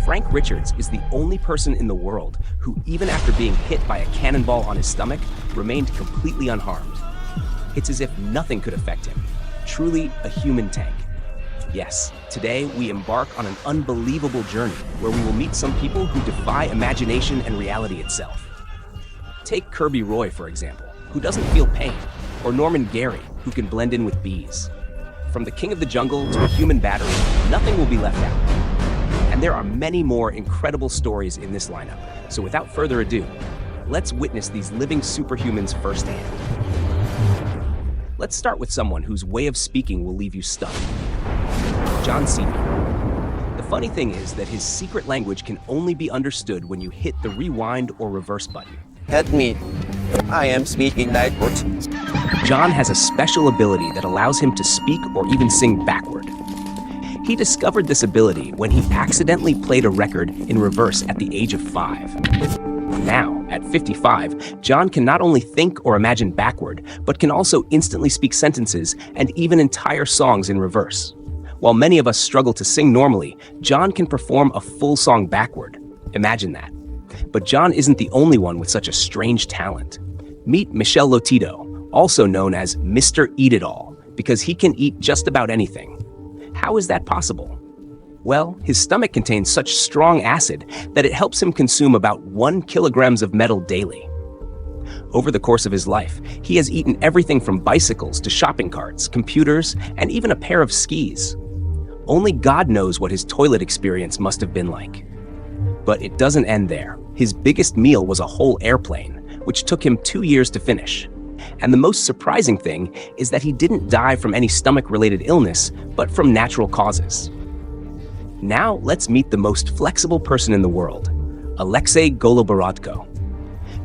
Frank Richards is the only person in the world who, even after being hit by a cannonball on his stomach, remained completely unharmed. It's as if nothing could affect him. Truly a human tank. Yes, today we embark on an unbelievable journey where we will meet some people who defy imagination and reality itself. Take Kirby Roy, for example, who doesn't feel pain, or Norman Gary, who can blend in with bees. From the king of the jungle to a human battery, nothing will be left out. And there are many more incredible stories in this lineup. So without further ado, let's witness these living superhumans firsthand. Let's start with someone whose way of speaking will leave you stunned. John Sevier. The funny thing is that his secret language can only be understood when you hit the rewind or reverse button. Help me. I am speaking backwards. John has a special ability that allows him to speak or even sing backward. He discovered this ability when he accidentally played a record in reverse at the age of 5. Now, at 55, John can not only think or imagine backward, but can also instantly speak sentences and even entire songs in reverse. While many of us struggle to sing normally, John can perform a full song backward. Imagine that. But John isn't the only one with such a strange talent. Meet Michel Lotito, also known as Mr. Eat-It-All, because he can eat just about anything. How is that possible? Well, his stomach contains such strong acid that it helps him consume about 1 kilogram of metal daily. Over the course of his life, he has eaten everything from bicycles to shopping carts, computers, and even a pair of skis. Only God knows what his toilet experience must have been like. But it doesn't end there. His biggest meal was a whole airplane, which took him 2 years to finish. And the most surprising thing is that he didn't die from any stomach-related illness, but from natural causes. Now let's meet the most flexible person in the world, Alexey Goloborodko.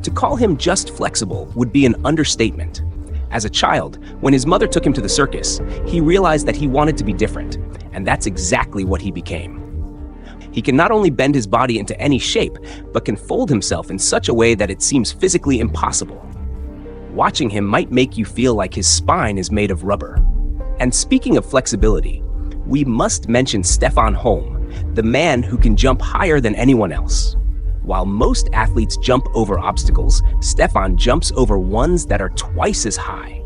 To call him just flexible would be an understatement. As a child, when his mother took him to the circus, he realized that he wanted to be different, and that's exactly what he became. He can not only bend his body into any shape, but can fold himself in such a way that it seems physically impossible. Watching him might make you feel like his spine is made of rubber. And speaking of flexibility, we must mention Stefan Holm, the man who can jump higher than anyone else. While most athletes jump over obstacles, Stefan jumps over ones that are twice as high.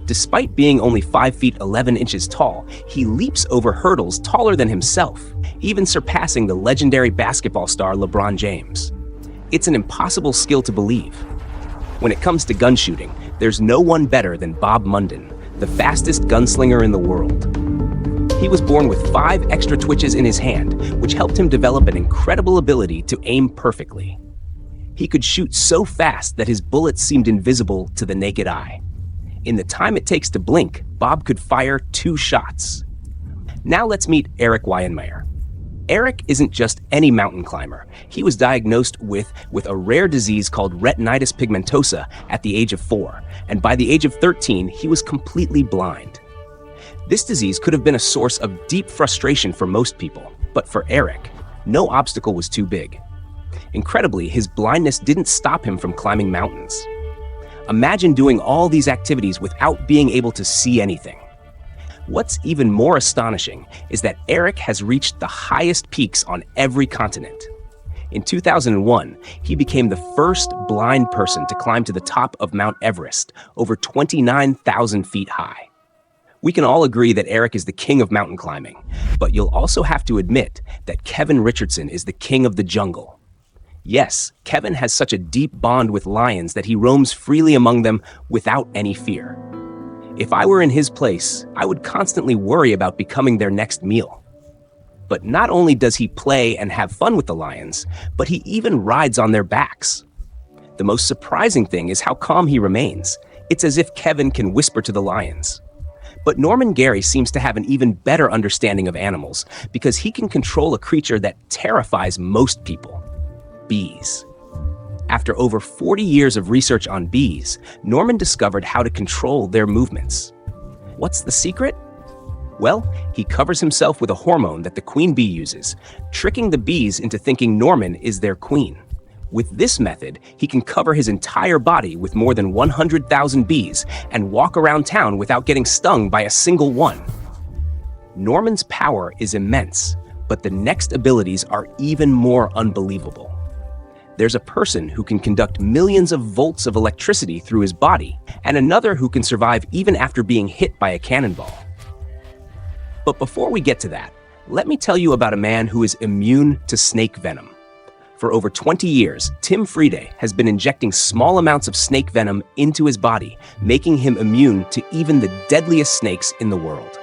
Despite being only 5 feet 11 inches tall, he leaps over hurdles taller than himself, even surpassing the legendary basketball star LeBron James. It's an impossible skill to believe. When it comes to gun shooting, there's no one better than Bob Munden, the fastest gunslinger in the world. He was born with 5 extra twitches in his hand, which helped him develop an incredible ability to aim perfectly. He could shoot so fast that his bullets seemed invisible to the naked eye. In the time it takes to blink, Bob could fire 2 shots. Now let's meet Erik Weihenmayer. Erik isn't just any mountain climber. He was diagnosed with a rare disease called retinitis pigmentosa at the age of 4, and by the age of 13, he was completely blind. This disease could have been a source of deep frustration for most people, but for Erik, no obstacle was too big. Incredibly, his blindness didn't stop him from climbing mountains. Imagine doing all these activities without being able to see anything. What's even more astonishing is that Erik has reached the highest peaks on every continent. In 2001, he became the first blind person to climb to the top of Mount Everest, over 29,000 feet high. We can all agree that Erik is the king of mountain climbing, but you'll also have to admit that Kevin Richardson is the king of the jungle. Yes, Kevin has such a deep bond with lions that he roams freely among them without any fear. If I were in his place, I would constantly worry about becoming their next meal. But not only does he play and have fun with the lions, but he even rides on their backs. The most surprising thing is how calm he remains. It's as if Kevin can whisper to the lions. But Norman Gary seems to have an even better understanding of animals because he can control a creature that terrifies most people: bees. After over 40 years of research on bees, Norman discovered how to control their movements. What's the secret? Well, he covers himself with a hormone that the queen bee uses, tricking the bees into thinking Norman is their queen. With this method, he can cover his entire body with more than 100,000 bees and walk around town without getting stung by a single one. Norman's power is immense, But the next abilities are even more unbelievable. There's a person who can conduct millions of volts of electricity through his body, and another who can survive even after being hit by a cannonball. But before we get to that, let me tell you about a man who is immune to snake venom. For over 20 years, Tim Friede has been injecting small amounts of snake venom into his body, making him immune to even the deadliest snakes in the world.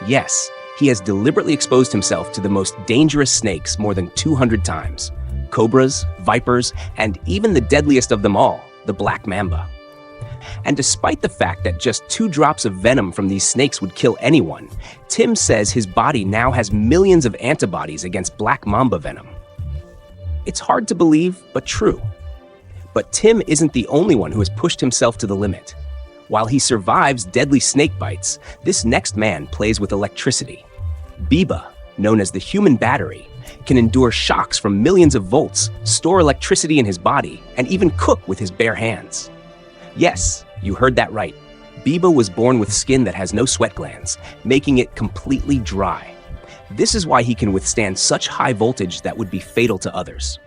Yes, he has deliberately exposed himself to the most dangerous snakes more than 200 times. Cobras, vipers, and even the deadliest of them all, the black mamba. And despite the fact that just 2 drops of venom from these snakes would kill anyone, Tim says his body now has millions of antibodies against black mamba venom. It's hard to believe, but true. But Tim isn't the only one who has pushed himself to the limit. While he survives deadly snake bites, this next man plays with electricity. Biba, known as the human battery, can endure shocks from millions of volts, store electricity in his body, and even cook with his bare hands. Yes, you heard that right. Biba was born with skin that has no sweat glands, making it completely dry. This is why he can withstand such high voltage that would be fatal to others.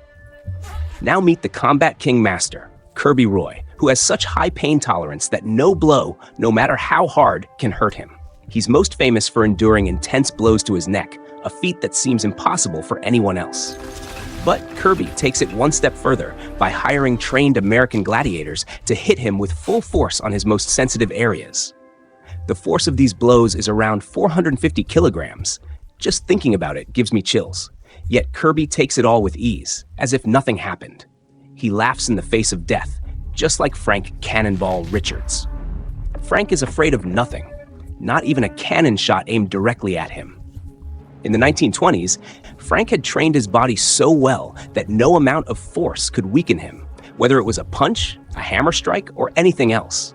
Now meet the Combat King Master, Kirby Roy, who has such high pain tolerance that no blow, no matter how hard, can hurt him. He's most famous for enduring intense blows to his neck, a feat that seems impossible for anyone else. But Kirby takes it one step further by hiring trained American gladiators to hit him with full force on his most sensitive areas. The force of these blows is around 450 kilograms. Just thinking about it gives me chills. Yet Kirby takes it all with ease, as if nothing happened. He laughs in the face of death, just like Frank Cannonball Richards. Frank is afraid of nothing, not even a cannon shot aimed directly at him. In the 1920s, Frank had trained his body so well that no amount of force could weaken him, whether it was a punch, a hammer strike, or anything else.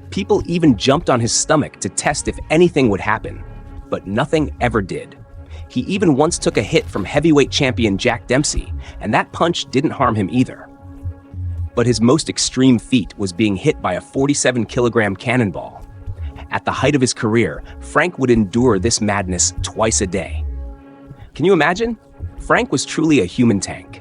People even jumped on his stomach to test if anything would happen, but nothing ever did. He even once took a hit from heavyweight champion Jack Dempsey, and that punch didn't harm him either. But his most extreme feat was being hit by a 47-kilogram cannonball. At the height of his career, Frank would endure this madness twice a day. Can you imagine? Frank was truly a human tank.